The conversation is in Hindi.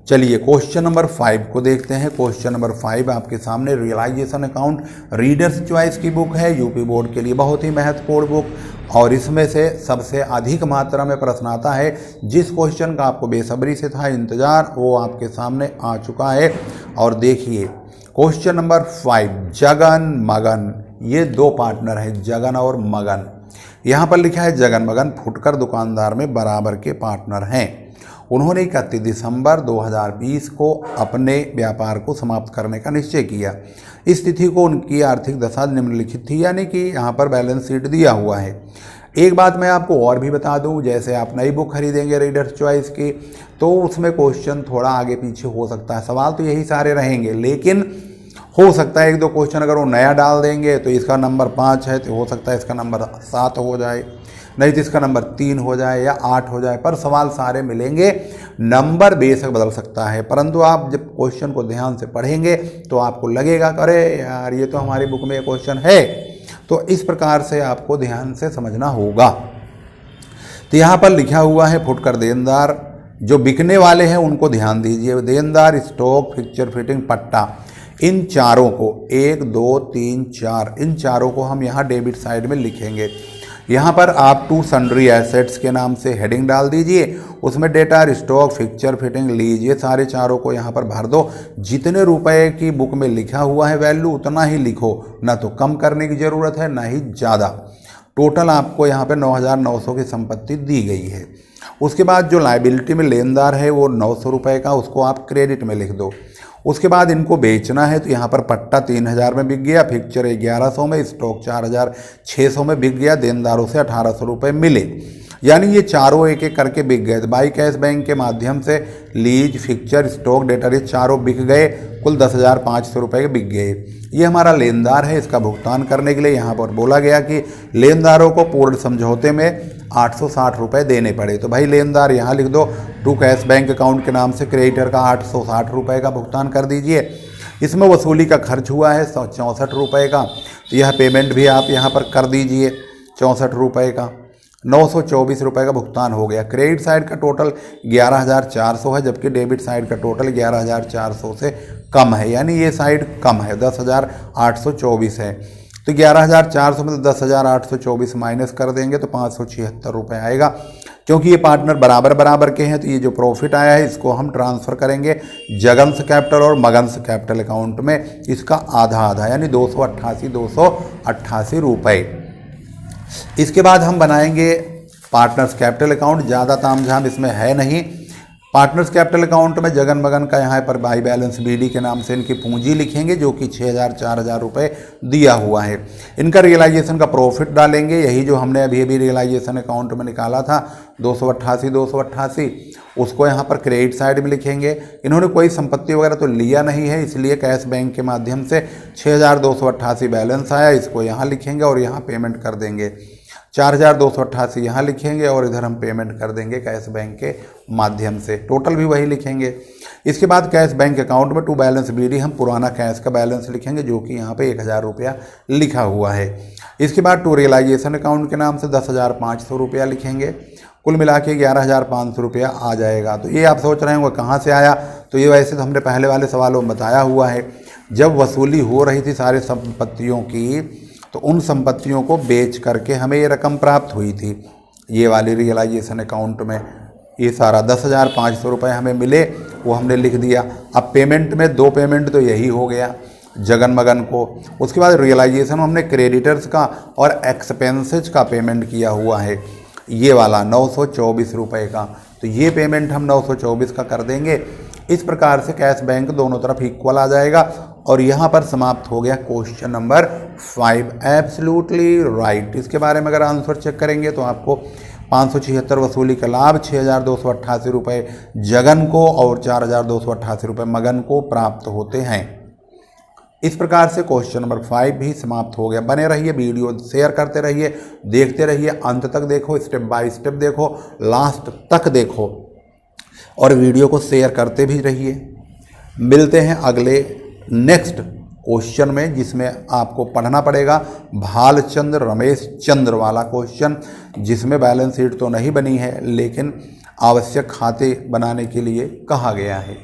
चलिए क्वेश्चन नंबर 5 को देखते हैं। क्वेश्चन नंबर 5 आपके सामने रियलाइजेशन अकाउंट रीडर्स चॉइस की बुक है, यूपी बोर्ड के लिए बहुत ही महत्वपूर्ण बुक और इसमें से सबसे अधिक मात्रा में प्रश्न आता है। जिस क्वेश्चन का आपको बेसब्री से था इंतजार वो आपके सामने आ चुका है। और देखिए क्वेश्चन नंबर 5, जगन मगन, ये दो पार्टनर हैं, जगन और मगन। यहाँ पर लिखा है जगन मगन फुटकर दुकानदार में बराबर के पार्टनर हैं। उन्होंने 31 दिसंबर 2020 को अपने व्यापार को समाप्त करने का निश्चय किया। इस तिथि को उनकी आर्थिक दशा निम्नलिखित थी, यानी कि यहाँ पर बैलेंस शीट दिया हुआ है। एक बात मैं आपको और भी बता दूं, जैसे आप नई बुक खरीदेंगे रीडर्स चॉइस की तो उसमें क्वेश्चन थोड़ा आगे पीछे हो सकता है। सवाल तो यही सारे रहेंगे, लेकिन हो सकता है एक दो क्वेश्चन अगर वो नया डाल देंगे तो इसका नंबर 5 है तो हो सकता है इसका नंबर 7 हो जाए, नहीं तो इसका नंबर 3 हो जाए या 8 हो जाए, पर सवाल सारे मिलेंगे। नंबर बेशक बदल सकता है, परंतु आप जब क्वेश्चन को ध्यान से पढ़ेंगे तो आपको लगेगा अरे यार ये तो हमारी बुक में क्वेश्चन है। तो इस प्रकार से आपको ध्यान से समझना होगा। तो यहाँ पर लिखा हुआ है फुटकर देनदार, जो बिकने वाले हैं उनको ध्यान दीजिए। देनदार, स्टॉक, फिक्चर, फिटिंग, पट्टा, इन चारों को 1 2 3 4 इन चारों को हम यहाँ डेबिट साइड में लिखेंगे। यहाँ पर आप टू सन्ड्री एसेट्स के नाम से हेडिंग डाल दीजिए, उसमें data, stock, fixture, fitting, lease, ये सारे चारों को यहाँ पर भर दो। जितने रुपए की बुक में लिखा हुआ है वैल्यू उतना ही लिखो, ना तो कम करने की ज़रूरत है ना ही ज़्यादा। टोटल आपको यहाँ पे 9,900 की संपत्ति दी गई है। उसके बाद जो लायबिलिटी में लेनदार है वो 900 रुपये का, उसको आप क्रेडिट में लिख दो। उसके बाद इनको बेचना है तो यहाँ पर पट्टा 3,000 में बिक गया, फिक्चर 1,100 में, स्टॉक 4,600 में बिक गया, देनदारों से 1,800 रुपये मिले, यानी ये चारों एक एक करके बिक गए। बाई कैश बैंक के माध्यम से लीज, फिक्चर, स्टॉक, डेटर ये चारों बिक गए, कुल 10,500 रुपये के बिक गए। ये हमारा लेनदार है। इसका भुगतान करने के लिए यहाँ पर बोला गया कि लेनदारों को पूर्ण समझौते में 860 रुपये देने पड़े। तो भाई लेनदार यहाँ लिख दो, टू कैश बैंक अकाउंट के नाम से क्रेडिटर का 860 रुपये का भुगतान कर दीजिए। इसमें वसूली का खर्च हुआ है 64 रुपये का, तो यह पेमेंट भी आप यहाँ पर कर दीजिए 64 रुपये का। 924 रुपये का भुगतान हो गया। क्रेडिट साइड का टोटल 11,400 है, जबकि डेबिट साइड का टोटल 11,400 से कम है, यानी ये साइड कम है, 10,824 है। तो 11,400 में 10,824 माइनस कर देंगे तो 576 रुपये आएगा। क्योंकि ये पार्टनर बराबर बराबर के हैं तो ये जो प्रॉफिट आया है इसको हम ट्रांसफ़र करेंगे जगन्स कैपिटल और मगन्स कैपिटल अकाउंट में। इसका आधा आधा यानी 288 रुपये। इसके बाद हम बनाएंगे पार्टनर्स कैपिटल अकाउंट। ज़्यादा तामझाम इसमें है नहीं। पार्टनर्स कैपिटल अकाउंट में जगन मगन का यहाँ पर बाई बैलेंस बीडी के नाम से इनकी पूंजी लिखेंगे, जो कि 6,000 4,000 रुपये दिया हुआ है। इनका रियलाइजेशन का प्रॉफिट डालेंगे, यही जो हमने अभी अभी रियलाइजेशन अकाउंट में निकाला था 288, उसको यहाँ पर क्रेडिट साइड में लिखेंगे। इन्होंने कोई संपत्ति वगैरह तो लिया नहीं है, इसलिए कैश बैंक के माध्यम से 6,288 बैलेंस आया, इसको यहाँ लिखेंगे और यहाँ पेमेंट कर देंगे। 4,288 यहाँ लिखेंगे और इधर हम पेमेंट कर देंगे कैश बैंक के माध्यम से, टोटल भी वही लिखेंगे। इसके बाद कैश बैंक अकाउंट में टू बैलेंस बीडी हम पुराना कैश का बैलेंस लिखेंगे, जो कि यहाँ पे 1,000 रुपया लिखा हुआ है। इसके बाद टू रियलाइजेशन अकाउंट के नाम से 10,500 रुपया लिखेंगे। कुल मिला के 11,500 रुपया आ जाएगा। तो ये आप सोच रहे होंगे कहाँ से आया, तो ये वैसे तो हमने पहले वाले सवालों में बताया हुआ है। जब वसूली हो रही थी सारे संपत्तियों की तो उन संपत्तियों को बेच करके हमें ये रकम प्राप्त हुई थी। ये वाली रियलाइजेशन अकाउंट में ये सारा 10,500 रुपये हमें मिले, वो हमने लिख दिया। अब पेमेंट में 2 पेमेंट तो यही हो गया जगन मगन को। उसके बाद रियलाइजेशन हमने क्रेडिटर्स का और एक्सपेंसेज का पेमेंट किया हुआ है, ये वाला 924 रुपये का। तो ये पेमेंट हम 924 का कर देंगे। इस प्रकार से कैश बैंक दोनों तरफ इक्वल आ जाएगा। और यहाँ पर समाप्त हो गया क्वेश्चन नंबर 5। Absolutely right. इसके बारे में अगर आंसर चेक करेंगे तो आपको 576 वसूली का लाभ 6,288 रुपये जगन को और 4,288 रुपये मगन को प्राप्त होते हैं। इस प्रकार से क्वेश्चन नंबर 5 भी समाप्त हो गया। बने रहिए, वीडियो शेयर करते रहिए, देखते रहिए, अंत तक देखो, स्टेप बाय स्टेप देखो, लास्ट तक देखो और वीडियो को शेयर करते भी रहिए। मिलते हैं अगले नेक्स्ट क्वेश्चन में, जिसमें आपको पढ़ना पड़ेगा भालचंद्र रमेश चंद्र वाला क्वेश्चन, जिसमें बैलेंस शीट तो नहीं बनी है लेकिन आवश्यक खाते बनाने के लिए कहा गया है।